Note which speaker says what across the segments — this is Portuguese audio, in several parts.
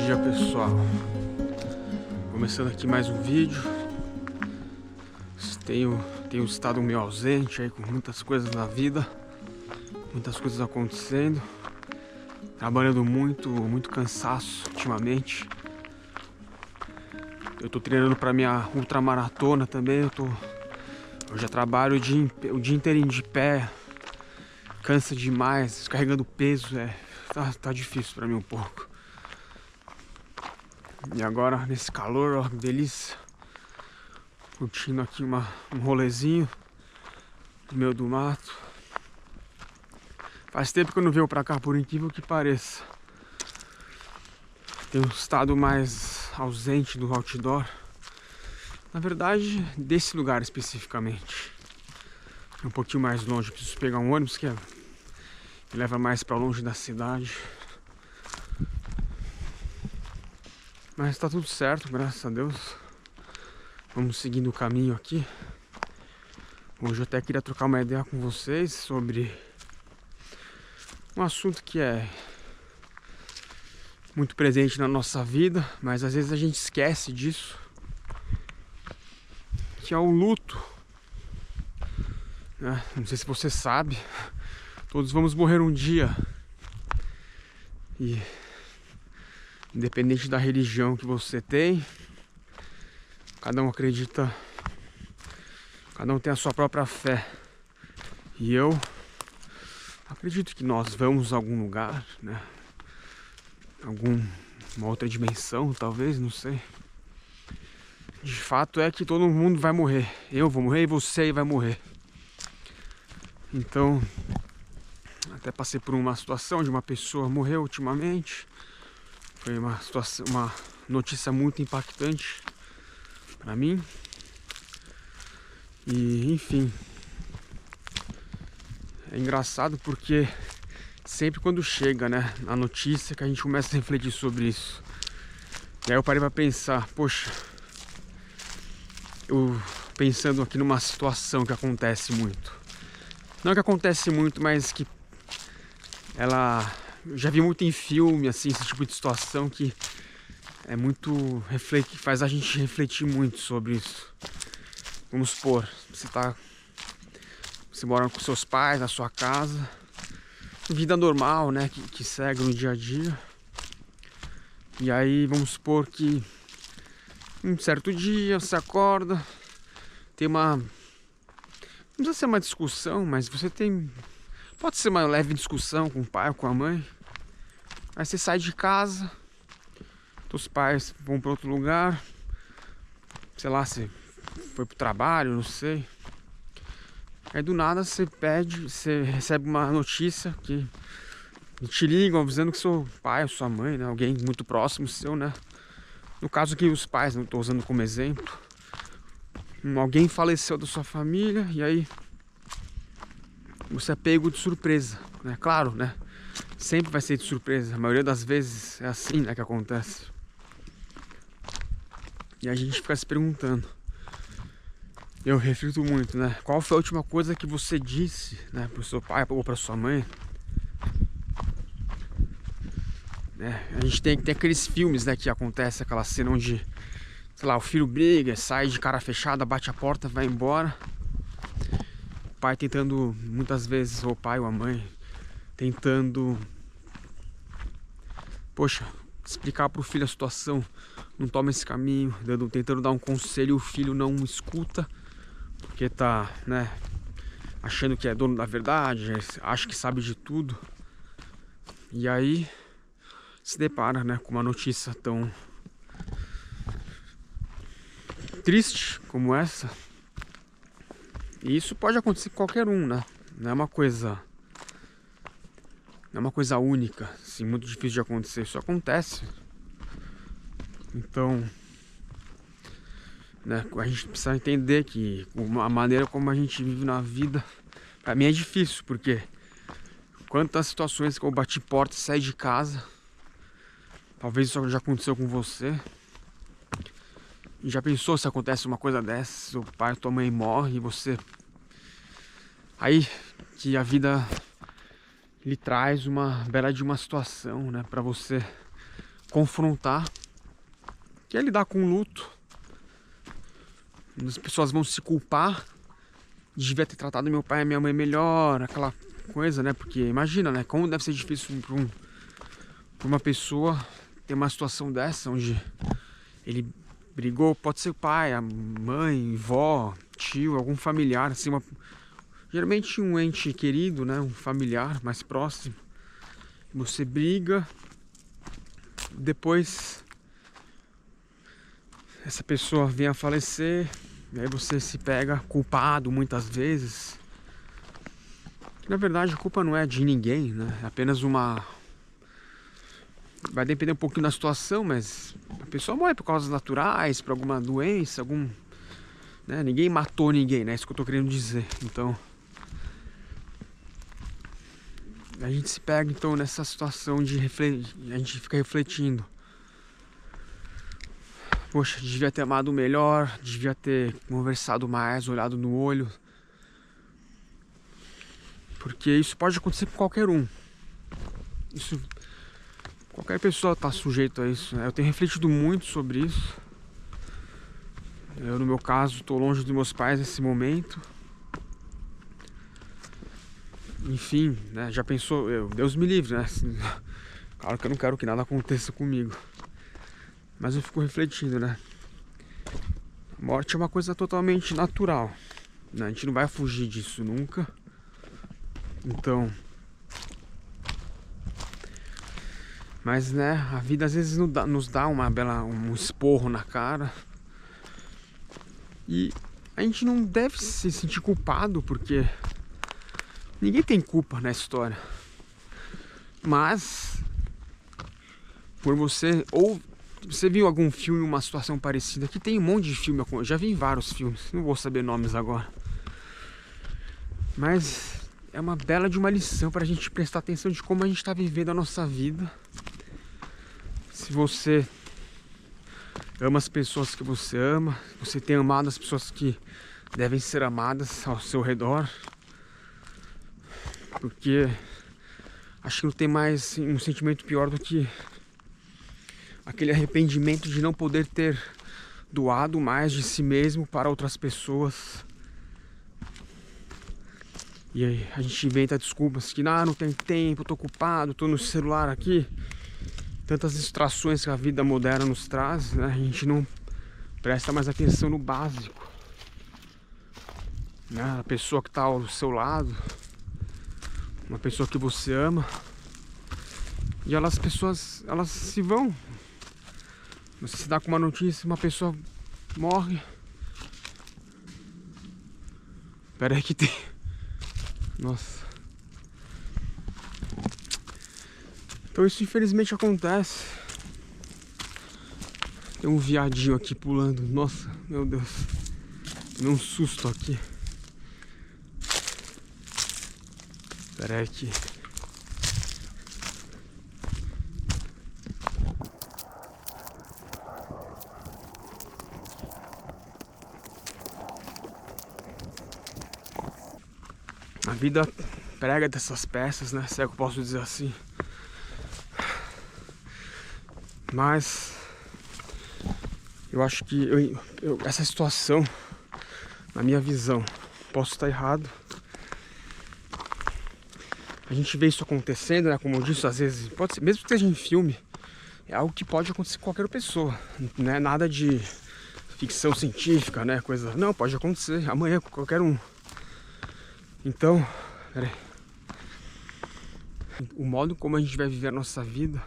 Speaker 1: dia, pessoal. Começando aqui mais um vídeo. Tenho estado meio ausente aí com muitas coisas na vida, muitas coisas acontecendo, trabalhando muito cansaço ultimamente. Eu tô treinando para minha ultramaratona também. Eu já trabalho o dia inteirinho de pé, cansa demais, carregando peso, tá difícil para mim um pouco. E agora nesse calor, ó, que delícia, curtindo aqui um rolezinho no meio do mato. Faz tempo que eu não venho pra cá, por incrível que pareça. Tenho estado mais ausente do outdoor. Na verdade, desse lugar especificamente. Um pouquinho mais longe, preciso pegar um ônibus que me leva mais pra longe da cidade. Mas tá tudo certo, graças a Deus. Vamos seguindo o caminho aqui. Hoje eu até queria trocar uma ideia com vocês sobre um assunto que é muito presente na nossa vida, mas às vezes a gente esquece disso, que é o luto, né? Não sei se você sabe, todos vamos morrer um dia. E independente da religião que você tem, cada um acredita, cada um tem a sua própria fé. E eu acredito que nós vamos a algum lugar, né? Uma outra dimensão, talvez, não sei. De fato é que todo mundo vai morrer. Eu vou morrer e você vai morrer. Então, até passei por uma situação de uma pessoa morreu ultimamente. Foi uma notícia muito impactante para mim. E, enfim, é engraçado porque sempre quando chega, né, a notícia, que a gente começa a refletir sobre isso. E aí eu parei pra pensar, poxa, eu pensando aqui numa situação que acontece muito. Não que acontece muito, mas que eu já vi muito em filme, assim, esse tipo de situação que é muito faz a gente refletir muito sobre isso. Vamos supor, você mora com seus pais na sua casa, vida normal, né, que segue no dia a dia. E aí vamos supor que um certo dia você acorda, tem não precisa ser uma discussão, mas pode ser uma leve discussão com o pai ou com a mãe. Aí você sai de casa, seus pais vão para outro lugar, sei lá, você foi pro trabalho, não sei. Aí do nada você recebe uma notícia que te ligam avisando que seu pai ou sua mãe, né, alguém muito próximo seu, né? No caso aqui os pais, não estou usando como exemplo. Alguém faleceu da sua família e aí você é pego de surpresa, né? Claro, né? Sempre vai ser de surpresa. A maioria das vezes é assim, né, que acontece. E a gente fica se perguntando. Eu reflito muito, né? Qual foi a última coisa que você disse, né, pro seu pai ou pra sua mãe? A gente tem aqueles filmes, né, que acontece aquela cena onde, sei lá, o filho briga, sai de cara fechada, bate a porta, vai embora. O pai tentando, muitas vezes, ou o pai ou a mãe, tentando, poxa, explicar pro filho a situação, não toma esse caminho, tentando dar um conselho, o filho não escuta, porque tá, né, achando que é dono da verdade, acha que sabe de tudo. E aí se depara, né, com uma notícia tão triste como essa. E isso pode acontecer com qualquer um, né? Não é uma coisa única, assim, muito difícil de acontecer. Isso acontece. Então, né, a gente precisa entender que a maneira como a gente vive na vida, pra mim é difícil, porque quantas situações que eu bati porta e saí de casa. Talvez isso já aconteceu com você. E já pensou se acontece uma coisa dessa, seu pai ou tua mãe morre e você... Aí que a vida lhe traz uma bela de uma situação, né, pra você confrontar, que é lidar com o luto. As pessoas vão se culpar, devia ter tratado meu pai e minha mãe melhor, aquela coisa, né? Porque imagina, né? Como deve ser difícil pra uma pessoa ter uma situação dessa, onde ele brigou, pode ser o pai, a mãe, vó, tio, algum familiar, assim, geralmente um ente querido, né? Um familiar mais próximo. Você briga, depois essa pessoa vem a falecer, e aí você se pega culpado muitas vezes. Na verdade a culpa não é de ninguém, né? É apenas uma... Vai depender um pouquinho da situação, mas a pessoa morre por causas naturais, por alguma doença, né? Ninguém matou ninguém, né? É isso que eu tô querendo dizer. Então a gente se pega então nessa situação de a gente fica refletindo. Poxa, devia ter amado melhor, devia ter conversado mais, olhado no olho. Porque isso pode acontecer com qualquer um. Qualquer pessoa está sujeito a isso, né? Eu tenho refletido muito sobre isso. Eu, no meu caso, estou longe dos meus pais nesse momento. Enfim, né? Já pensou... Deus me livre, né? Claro que eu não quero que nada aconteça comigo. Mas eu fico refletindo, né? A morte é uma coisa totalmente natural, né? A gente não vai fugir disso nunca. Então... Mas, né, a vida às vezes nos dá um esporro na cara. E a gente não deve se sentir culpado, porque ninguém tem culpa na história. Mas, por você... Ou você viu algum filme, uma situação parecida? Que tem um monte de filme, eu já vi vários filmes, não vou saber nomes agora. Mas é uma bela de uma lição para a gente prestar atenção de como a gente está vivendo a nossa vida. Se você ama as pessoas que você ama, você tem amado as pessoas que devem ser amadas ao seu redor. Porque acho que não tem mais um sentimento pior do que aquele arrependimento de não poder ter doado mais de si mesmo para outras pessoas. E aí a gente inventa desculpas que não tem tempo, tô ocupado, tô no celular aqui. Tantas distrações que a vida moderna nos traz, né? A gente não presta mais atenção no básico, né? A pessoa que está ao seu lado, uma pessoa que você ama, e as pessoas, elas se vão. Você se dá com uma notícia, uma pessoa morre. Pera aí que tem... Nossa. Então isso infelizmente acontece. Tem um viadinho aqui pulando. Nossa, meu Deus. Deu um susto aqui. Pera aí que... A vida prega dessas peças, né? Se é que eu posso dizer assim. Mas eu acho que essa situação, na minha visão, posso estar errado. A gente vê isso acontecendo, né? Como eu disse, às vezes, pode ser, mesmo que esteja em filme, é algo que pode acontecer com qualquer pessoa. Não é nada de ficção científica, né? Coisa. Não, pode acontecer amanhã com qualquer um. Então, peraí. O modo como a gente vai viver a nossa vida,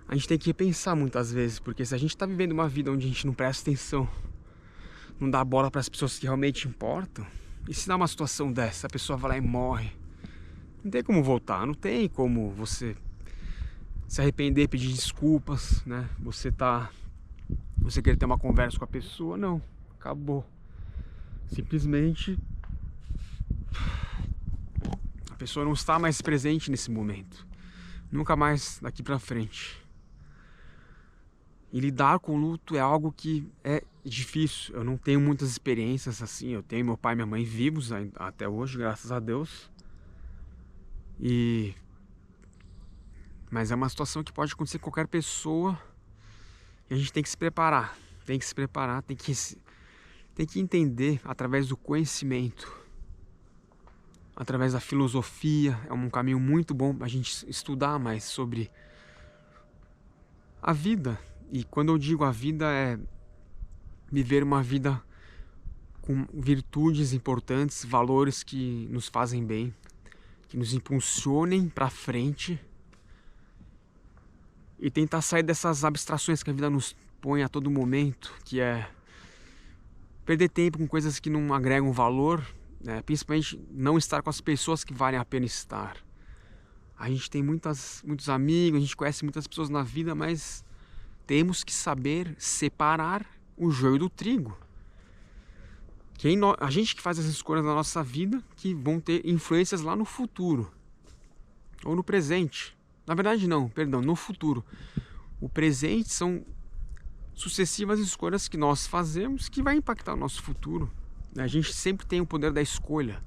Speaker 1: a gente tem que repensar muitas vezes, porque se a gente tá vivendo uma vida onde a gente não presta atenção, não dá bola para as pessoas que realmente importam, e se dá uma situação dessa, a pessoa vai lá e morre, não tem como voltar, não tem como você se arrepender, pedir desculpas, né? Você querer ter uma conversa com a pessoa, não, acabou. Simplesmente a pessoa não está mais presente nesse momento, nunca mais daqui pra frente. E lidar com o luto é algo que é difícil. Eu não tenho muitas experiências assim. Eu tenho meu pai e minha mãe vivos até hoje, graças a Deus. E Mas é uma situação que pode acontecer com qualquer pessoa e a gente tem que se preparar. Tem que se preparar, tem que entender através do conhecimento, através da filosofia. É um caminho muito bom a gente estudar mais sobre a vida. E quando eu digo a vida, é viver uma vida com virtudes importantes, valores que nos fazem bem, que nos impulsionem para frente e tentar sair dessas abstrações que a vida nos põe a todo momento, que é perder tempo com coisas que não agregam valor, né? Principalmente não estar com as pessoas que valem a pena estar. A gente tem muitos amigos, a gente conhece muitas pessoas na vida, mas temos que saber separar o joio do trigo. A gente que faz as escolhas na nossa vida que vão ter influências lá no futuro ou no presente. Na verdade não, perdão, no futuro. O presente são sucessivas escolhas que nós fazemos que vai impactar o nosso futuro. A gente sempre tem o poder da escolha,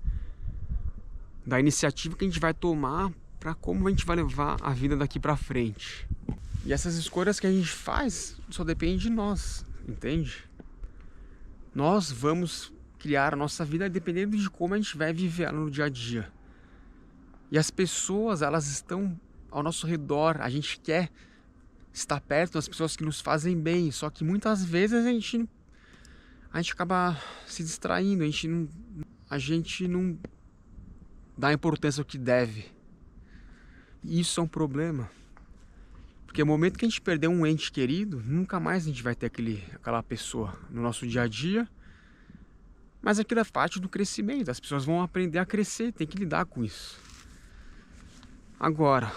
Speaker 1: da iniciativa que a gente vai tomar para como a gente vai levar a vida daqui para frente. E essas escolhas que a gente faz só depende de nós, entende? Nós vamos criar a nossa vida dependendo de como a gente vai viver ela no dia a dia. E as pessoas, elas estão ao nosso redor, a gente quer estar perto das pessoas que nos fazem bem, só que muitas vezes a gente acaba se distraindo, a gente não dá a importância ao que deve. E isso é um problema. Porque no momento que a gente perder um ente querido, nunca mais a gente vai ter aquela pessoa no nosso dia a dia. Mas aquilo é parte do crescimento, as pessoas vão aprender a crescer, tem que lidar com isso. Agora,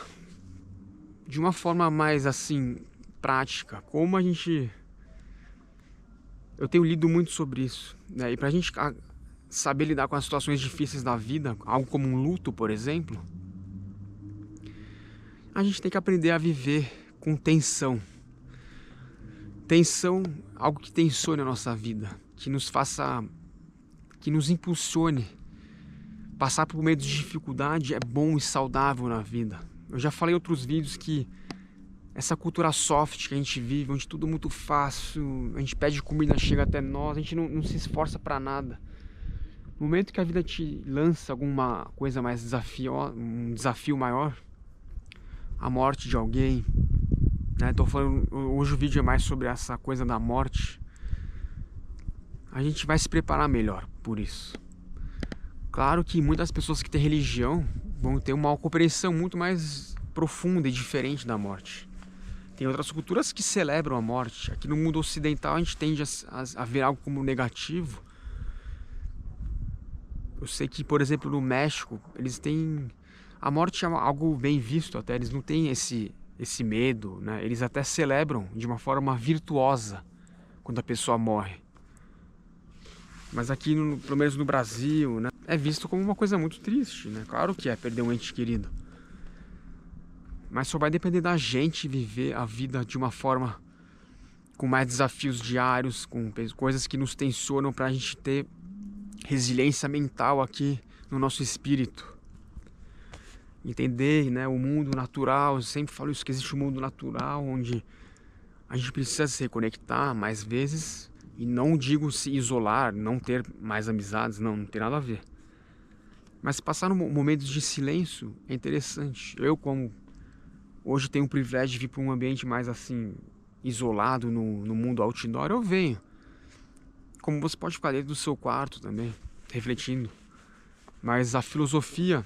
Speaker 1: de uma forma mais assim, prática, eu tenho lido muito sobre isso, né? E pra gente saber lidar com as situações difíceis da vida, algo como um luto, por exemplo, a gente tem que aprender a viver com tensão. Tensão, algo que tensione a nossa vida, que nos impulsione. Passar por meio de dificuldade é bom e saudável na vida. Eu já falei em outros vídeos que essa cultura soft que a gente vive, onde tudo é muito fácil, a gente pede comida, chega até nós, a gente não se esforça para nada. No momento que a vida te lança alguma coisa mais um desafio maior, a morte de alguém, né? Hoje o vídeo é mais sobre essa coisa da morte. A gente vai se preparar melhor por isso. Claro que muitas pessoas que têm religião vão ter uma compreensão muito mais profunda e diferente da morte. Tem outras culturas que celebram a morte. Aqui no mundo ocidental a gente tende a ver algo como negativo. Eu sei que, por exemplo, no México, eles têm... A morte é algo bem visto até, eles não têm esse medo, né? Eles até celebram de uma forma virtuosa quando a pessoa morre. Mas aqui, pelo menos no Brasil, né, é visto como uma coisa muito triste, né? Claro que é perder um ente querido. Mas só vai depender da gente viver a vida de uma forma com mais desafios diários, com coisas que nos tensionam pra gente ter resiliência mental aqui no nosso espírito. Entender, né, o mundo natural, eu sempre falo isso, que existe um mundo natural onde a gente precisa se reconectar mais vezes. E não digo se isolar, não ter mais amizades, não tem nada a ver. Mas passar momentos de silêncio é interessante. Eu, como hoje tenho o privilégio de vir para um ambiente mais assim, isolado no mundo outdoor, eu venho. Como você pode ficar dentro do seu quarto também, refletindo. Mas a filosofia,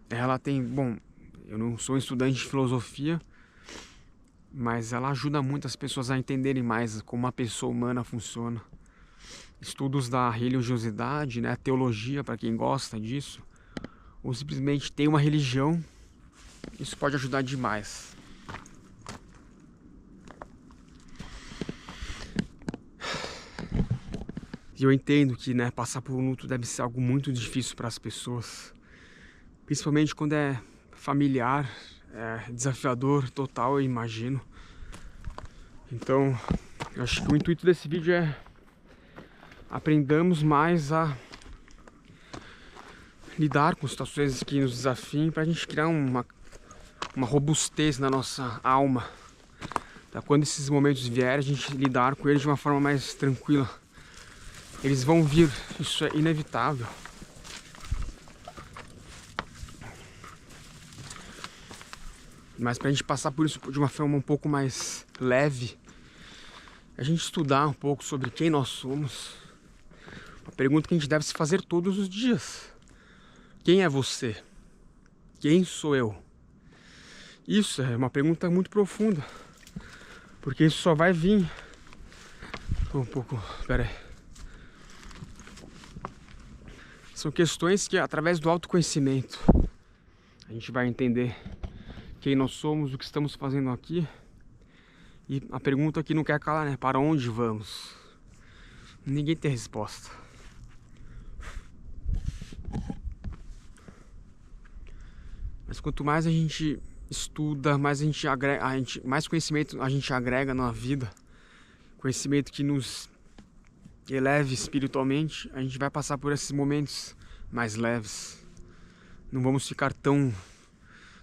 Speaker 1: ela tem... Bom, eu não sou estudante de filosofia, mas ela ajuda muito as pessoas a entenderem mais como a pessoa humana funciona. Estudos da religiosidade, né, teologia, para quem gosta disso, ou simplesmente tem uma religião, isso pode ajudar demais. E eu entendo que, né, passar por um luto deve ser algo muito difícil para as pessoas, principalmente quando é familiar, é desafiador total, eu imagino. Então, eu acho que o intuito desse vídeo é aprendamos mais a lidar com situações que nos desafiem, para a gente criar uma robustez na nossa alma, para quando esses momentos vierem, a gente lidar com eles de uma forma mais tranquila. Eles vão vir, isso é inevitável. Mas para a gente passar por isso de uma forma um pouco mais leve, a gente estudar um pouco sobre quem nós somos. Uma pergunta que a gente deve se fazer todos os dias. Quem é você? Quem sou eu? Isso é uma pergunta muito profunda, porque isso só vai vir um pouco... Pera aí. São questões que, através do autoconhecimento, a gente vai entender quem nós somos, o que estamos fazendo aqui. E a pergunta que não quer calar, né? Para onde vamos? Ninguém tem resposta. Mas quanto mais a gente estuda, mais a gente agrega, mais conhecimento a gente agrega na vida, conhecimento que nos eleve espiritualmente, a gente vai passar por esses momentos mais leves. Não vamos ficar tão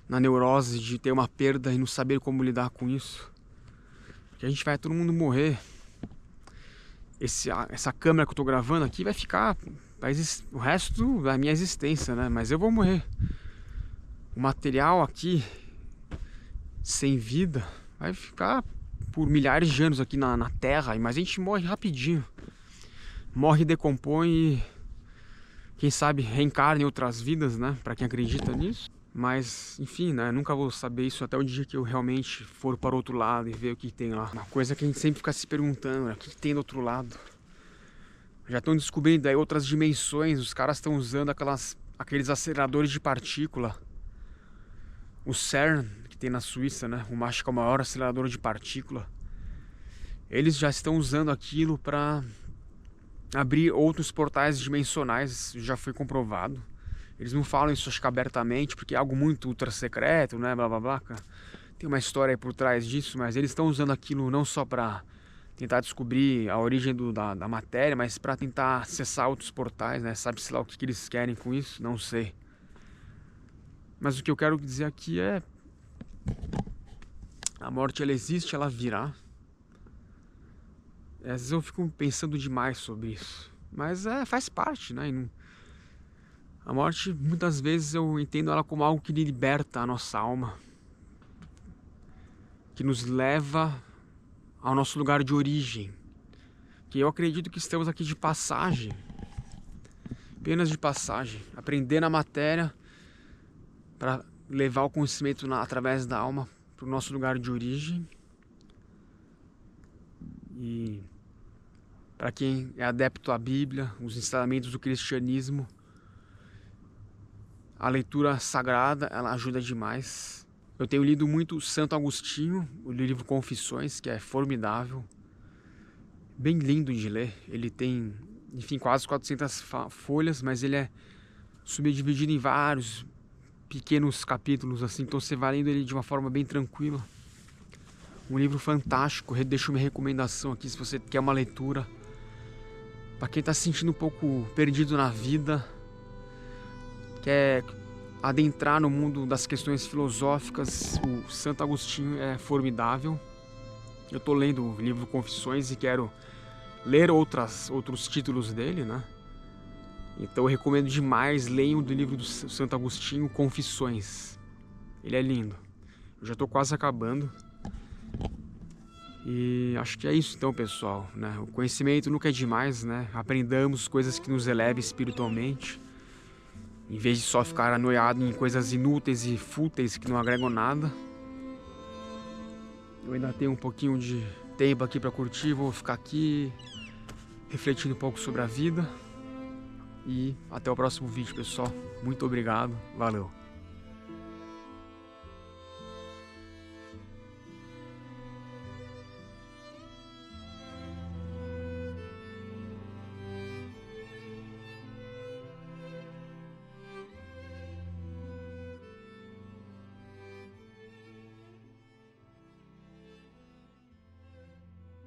Speaker 1: na neurose de ter uma perda e não saber como lidar com isso. Porque a gente vai todo mundo morrer. Essa câmera que eu tô gravando aqui vai ficar o resto da minha existência, né? Mas eu vou morrer. O material aqui, sem vida, vai ficar por milhares de anos aqui na Terra, mas a gente morre rapidinho. Morre, decompõe e, quem sabe, reencarna em outras vidas, né? Pra quem acredita nisso. Mas, enfim, né? Nunca vou saber isso até o dia que eu realmente for para o outro lado e ver o que tem lá. Uma coisa que a gente sempre fica se perguntando, né? O que tem do outro lado? Já estão descobrindo aí outras dimensões, os caras estão usando aqueles aceleradores de partícula. O CERN, que tem na Suíça, né? Acho que é o maior acelerador de partícula. Eles já estão usando aquilo para abrir outros portais dimensionais, já foi comprovado. Eles não falam isso, acho que abertamente, porque é algo muito ultra secreto, né? Blá blá blá. Tem uma história aí por trás disso, mas eles estão usando aquilo não só para tentar descobrir a origem da matéria, mas para tentar acessar outros portais, né? Sabe-se lá o que eles querem com isso? Não sei. Mas o que eu quero dizer aqui é: a morte, ela existe, ela virá. Às vezes eu fico pensando demais sobre isso, mas faz parte, né? A morte, muitas vezes eu entendo ela como algo que liberta a nossa alma, que nos leva ao nosso lugar de origem. Que eu acredito que estamos aqui de passagem, apenas de passagem, aprender na matéria para levar o conhecimento através da alma para o nosso lugar de origem. E para quem é adepto à Bíblia, os ensinamentos do cristianismo, a leitura sagrada, ela ajuda demais. Eu tenho lido muito Santo Agostinho, o livro Confissões, que é formidável. Bem lindo de ler. Ele tem, enfim, quase 400 folhas, mas ele é subdividido em vários pequenos capítulos, assim. Então você vai lendo ele de uma forma bem tranquila. Um livro fantástico. Deixo minha recomendação aqui, se você quer uma leitura. Para quem está se sentindo um pouco perdido na vida, quer adentrar no mundo das questões filosóficas, o Santo Agostinho é formidável. Eu estou lendo o livro Confissões e quero ler outros títulos dele, né? Então eu recomendo demais, leiam do livro do Santo Agostinho, Confissões. Ele é lindo. Eu já estou quase acabando. E acho que é isso então, pessoal, né? O conhecimento nunca é demais, né? Aprendamos coisas que nos elevem espiritualmente, em vez de só ficar anoiado em coisas inúteis e fúteis que não agregam nada. Eu ainda tenho um pouquinho de tempo aqui para curtir, vou ficar aqui refletindo um pouco sobre a vida. E até o próximo vídeo, pessoal. Muito obrigado, valeu!